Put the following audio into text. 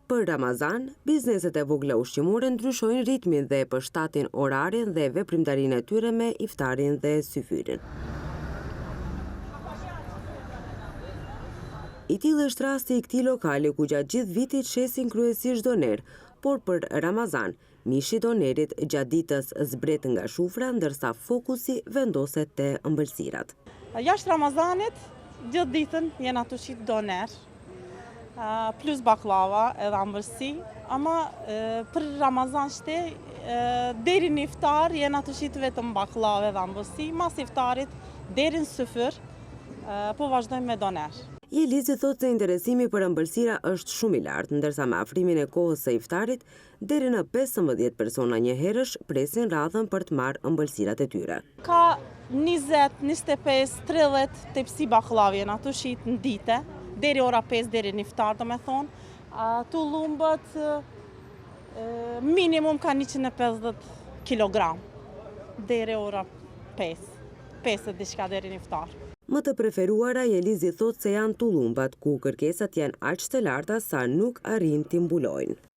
Për Ramazan, bizneset e vogla ushqimore ndryshojnë ritmin dhe përshtatin orarin dhe veprimtarinë e tyre me iftarin dhe syfyrin. I tillë është rasti i këtij lokali ku gjatë gjithë vitit shesin kryesisht doner, por për Ramazan, mishi i donerit gjatë ditës zbret nga shufra, ndërsa fokusi vendoset te ëmbëlsirat. Jashtë Ramazanit, gjithë ditën jena të shit doner, plus baklava edhe ëmbëlsi, ama për Ramazan deri në iftar jena të shit vetëm baklava edhe ëmbëlsi, mas iftarit deri në syfyr po vazhdojmë me doner. Jelizi thotë se interesimi për ëmbëlsira është shumë i lartë, ndërsa me afrimin e kohës së iftarit, deri në 15 persona njëherësh presin radhën për të marrë ëmbëlsirat e tyre. Ka 20, 25, 30 tepsi bakllavë jena të shit në dite, deri ora 5 deri në iftar, do me thonë. Tullumbët minimum ka 150 kg deri ora 5, 50 diçka deri në iftar. Më të preferuara, Jelizi thotë se janë tullumbat, ku kërkesat janë aq të larta sa nuk arrin t'i mbulojnë.